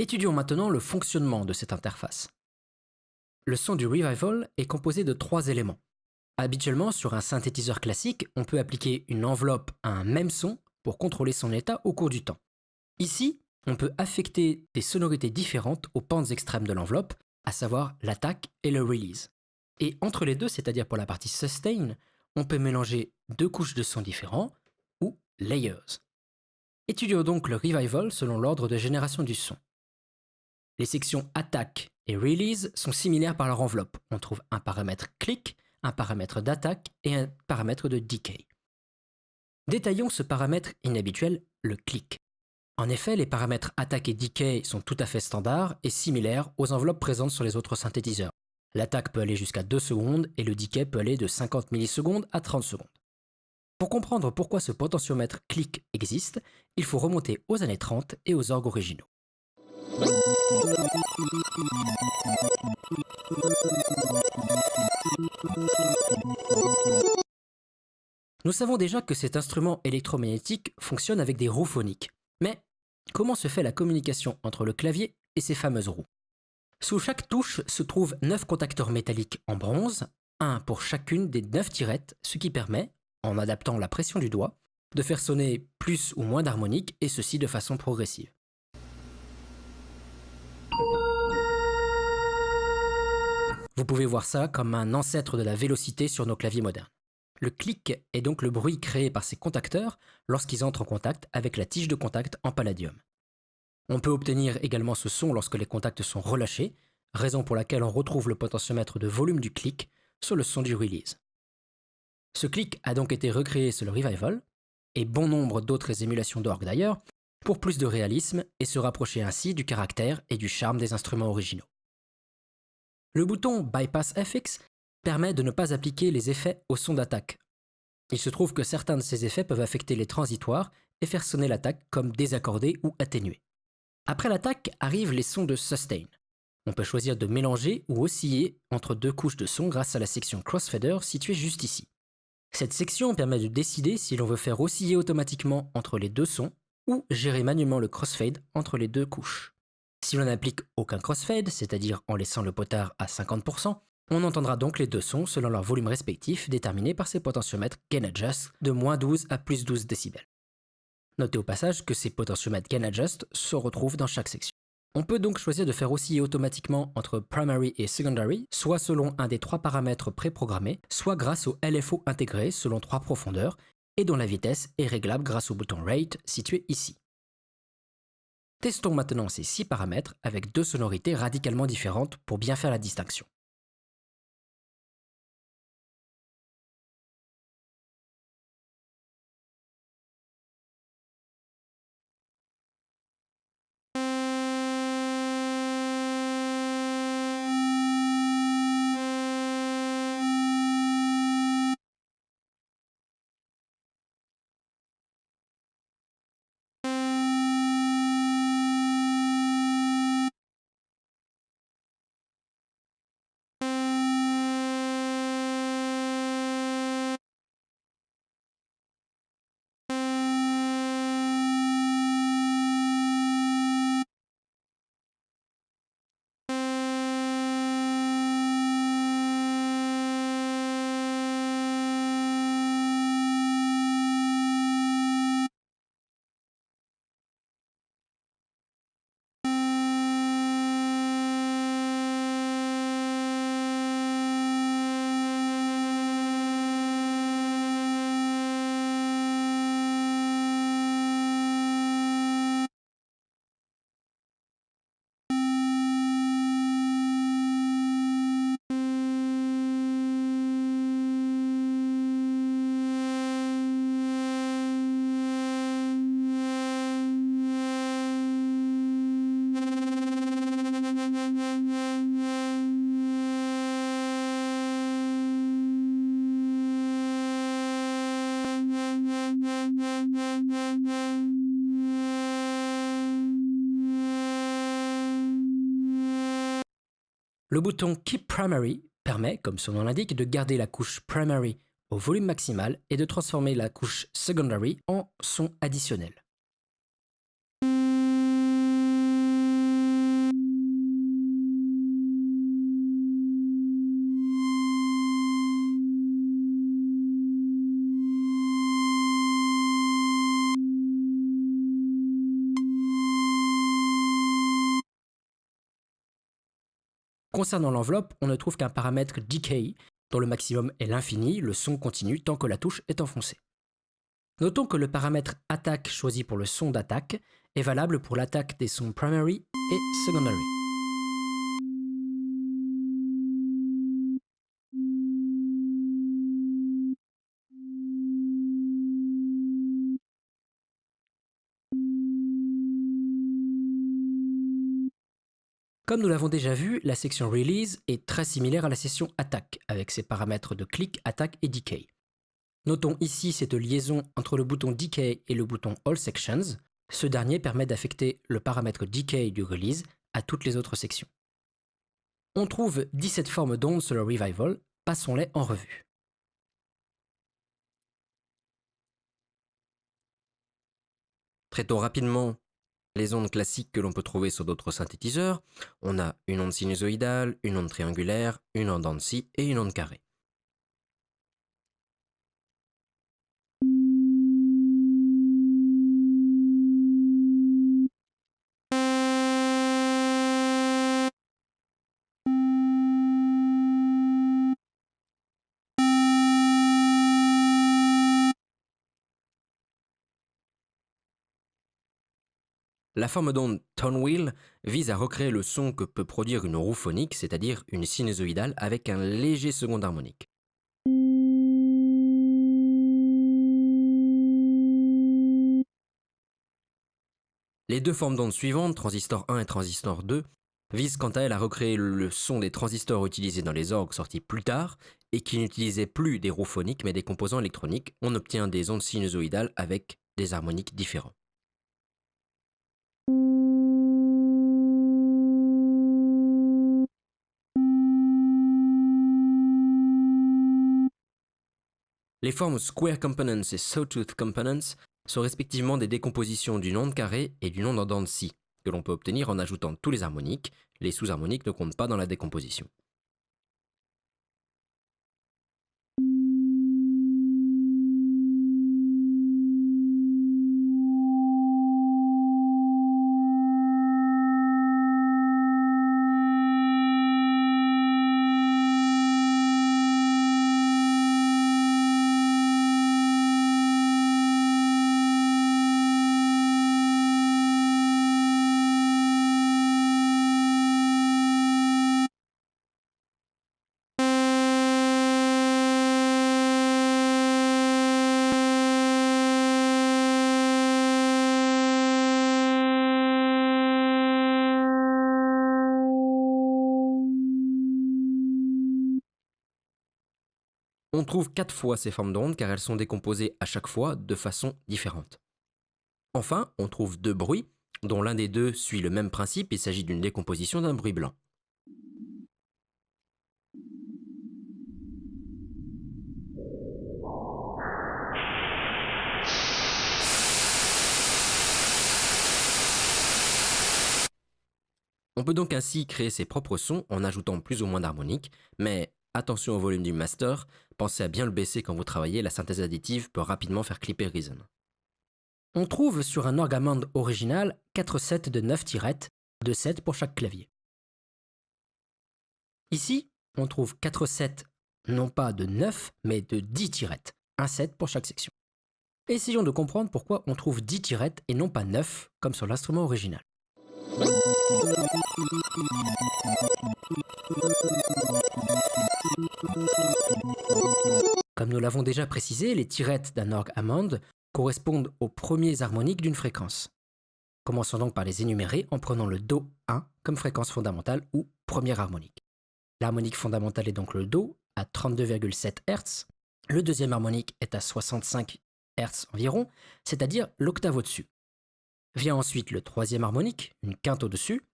Étudions maintenant le fonctionnement de cette interface. Le son du revival est composé de 3 éléments. Habituellement, sur un synthétiseur classique, on peut appliquer une enveloppe à un même son pour contrôler son état au cours du temps. Ici, on peut affecter des sonorités différentes aux pentes extrêmes de l'enveloppe, à savoir l'attaque et le release. Et entre les deux, c'est-à-dire pour la partie sustain, on peut mélanger 2 couches de sons différents, ou layers. Étudions donc le revival selon l'ordre de génération du son. Les sections attaque et release sont similaires par leur enveloppe. On trouve un paramètre click, un paramètre d'attaque et un paramètre de decay. Détaillons ce paramètre inhabituel, le click. En effet, les paramètres attaque et decay sont tout à fait standards et similaires aux enveloppes présentes sur les autres synthétiseurs. L'attaque peut aller jusqu'à 2 secondes et le decay peut aller de 50 millisecondes à 30 secondes. Pour comprendre pourquoi ce potentiomètre click existe, il faut remonter aux années 30 et aux orgues originaux. Nous savons déjà que cet instrument électromagnétique fonctionne avec des roues phoniques. Mais comment se fait la communication entre le clavier et ces fameuses roues? Sous chaque touche se trouvent 9 contacteurs métalliques en bronze, un pour chacune des 9 tirettes, ce qui permet, en adaptant la pression du doigt, de faire sonner plus ou moins d'harmoniques, et ceci de façon progressive. Vous pouvez voir ça comme un ancêtre de la vélocité sur nos claviers modernes. Le clic est donc le bruit créé par ces contacteurs lorsqu'ils entrent en contact avec la tige de contact en palladium. On peut obtenir également ce son lorsque les contacts sont relâchés, raison pour laquelle on retrouve le potentiomètre de volume du clic sur le son du release. Ce clic a donc été recréé sur le revival, et bon nombre d'autres émulations d'orgue d'ailleurs, pour plus de réalisme et se rapprocher ainsi du caractère et du charme des instruments originaux. Le bouton Bypass FX permet de ne pas appliquer les effets au son d'attaque. Il se trouve que certains de ces effets peuvent affecter les transitoires et faire sonner l'attaque comme désaccordée ou atténuée. Après l'attaque arrivent les sons de sustain. On peut choisir de mélanger ou osciller entre 2 couches de son grâce à la section crossfader située juste ici. Cette section permet de décider si l'on veut faire osciller automatiquement entre les 2 sons ou gérer manuellement le crossfade entre les 2 couches. Si l'on n'applique aucun crossfade, c'est-à-dire en laissant le potard à 50%, on entendra donc les 2 sons selon leur volume respectif déterminé par ces potentiomètres gain adjust de -12 à +12 décibels. Notez au passage que ces potentiomètres gain adjust se retrouvent dans chaque section. On peut donc choisir de faire osciller automatiquement entre primary et secondary, soit selon un des 3 paramètres préprogrammés, soit grâce au LFO intégré selon 3 profondeurs, et dont la vitesse est réglable grâce au bouton Rate situé ici. Testons maintenant ces 6 paramètres avec 2 sonorités radicalement différentes pour bien faire la distinction. Le bouton Keep Primary permet, comme son nom l'indique, de garder la couche primary au volume maximal et de transformer la couche secondary en son additionnel. Concernant l'enveloppe, on ne trouve qu'un paramètre decay, dont le maximum est l'infini, le son continue tant que la touche est enfoncée. Notons que le paramètre attack choisi pour le son d'attaque est valable pour l'attaque des sons primary et secondary. Comme nous l'avons déjà vu, la section Release est très similaire à la section Attack, avec ses paramètres de click, attack et decay. Notons ici cette liaison entre le bouton Decay et le bouton All Sections. Ce dernier permet d'affecter le paramètre Decay du Release à toutes les autres sections. On trouve 17 formes d'ondes sur le Revival, passons-les en revue. Traitons rapidement les ondes classiques que l'on peut trouver sur d'autres synthétiseurs. On a une onde sinusoïdale, une onde triangulaire, une onde en scie et une onde carrée. La forme d'onde tone wheel vise à recréer le son que peut produire une roue phonique, c'est-à-dire une sinusoïdale avec un léger second harmonique. Les deux formes d'ondes suivantes, transistor 1 et transistor 2, visent quant à elles à recréer le son des transistors utilisés dans les orgues sortis plus tard et qui n'utilisaient plus des roues phoniques mais des composants électroniques. On obtient des ondes sinusoïdales avec des harmoniques différents. Les formes Square Components et Sawtooth Components sont respectivement des décompositions d'une onde carrée et d'une onde en dents de scie, que l'on peut obtenir en ajoutant tous les harmoniques. Les sous-harmoniques ne comptent pas dans la décomposition. On trouve 4 fois ces formes d'ondes car elles sont décomposées à chaque fois de façon différente. Enfin, on trouve 2 bruits, dont l'un des deux suit le même principe, il s'agit d'une décomposition d'un bruit blanc. On peut donc ainsi créer ses propres sons en ajoutant plus ou moins d'harmoniques, mais attention au volume du master, pensez à bien le baisser quand vous travaillez, la synthèse additive peut rapidement faire clipper Reason. On trouve sur un Orgamond original 4 sets de 9 tirettes, 2 sets pour chaque clavier. Ici, on trouve 4 sets non pas de 9, mais de 10 tirettes, un set pour chaque section. Essayons de comprendre pourquoi on trouve 10 tirettes et non pas 9, comme sur l'instrument original. Comme nous l'avons déjà précisé, les tirettes d'un orgue Hammond correspondent aux premiers harmoniques d'une fréquence. Commençons donc par les énumérer en prenant le Do 1 comme fréquence fondamentale ou première harmonique. L'harmonique fondamentale est donc le Do à 32,7 Hz. Le deuxième harmonique est à 65 Hz environ, c'est-à-dire l'octave au-dessus. Vient ensuite le troisième harmonique, une quinte au-dessus,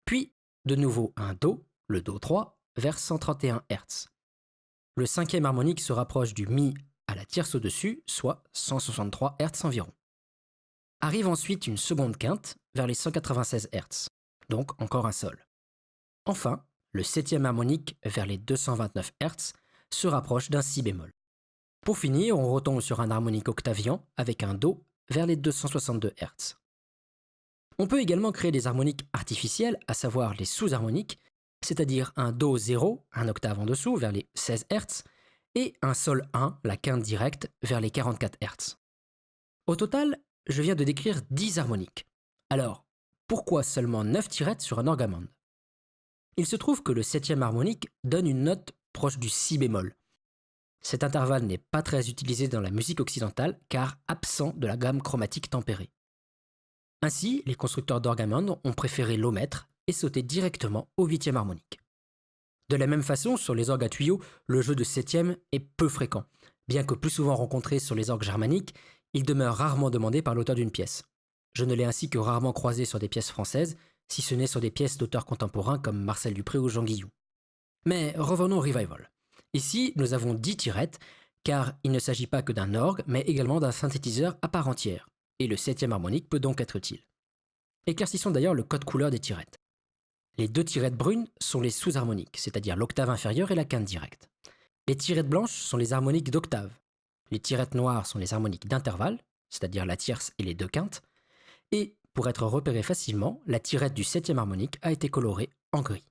puis de nouveau un Do, le Do 3, vers 131 Hz. Le cinquième harmonique se rapproche du Mi à la tierce au-dessus, soit 163 Hz environ. Arrive ensuite une seconde quinte vers les 196 Hz, donc encore un Sol. Enfin, le septième harmonique vers les 229 Hz se rapproche d'un Si bémol. Pour finir, on retombe sur un harmonique octavian avec un Do vers les 262 Hz. On peut également créer des harmoniques artificielles, à savoir les sous-harmoniques, c'est-à-dire un Do 0, un octave en dessous, vers les 16 Hz, et un Sol 1, la quinte directe, vers les 44 Hz. Au total, je viens de décrire 10 harmoniques. Alors, pourquoi seulement 9 tirettes sur un orgamande? Il se trouve que le 7e harmonique donne une note proche du si bémol. Cet intervalle n'est pas très utilisé dans la musique occidentale car absent de la gamme chromatique tempérée. Ainsi, les constructeurs d'orgamonde ont préféré l'omettre et sauter directement au 8e harmonique. De la même façon, sur les orgues à tuyaux, le jeu de 7e est peu fréquent. Bien que plus souvent rencontré sur les orgues germaniques, il demeure rarement demandé par l'auteur d'une pièce. Je ne l'ai ainsi que rarement croisé sur des pièces françaises, si ce n'est sur des pièces d'auteurs contemporains comme Marcel Dupré ou Jean Guillou. Mais revenons au revival. Ici, nous avons 10 tirettes, car il ne s'agit pas que d'un orgue, mais également d'un synthétiseur à part entière, et le 7e harmonique peut donc être utile. Éclaircissons d'ailleurs le code couleur des tirettes. Les 2 tirettes brunes sont les sous-harmoniques, c'est-à-dire l'octave inférieure et la quinte directe. Les tirettes blanches sont les harmoniques d'octave. Les tirettes noires sont les harmoniques d'intervalle, c'est-à-dire la tierce et les 2 quintes. Et, pour être repérée facilement, la tirette du 7e harmonique a été colorée en gris.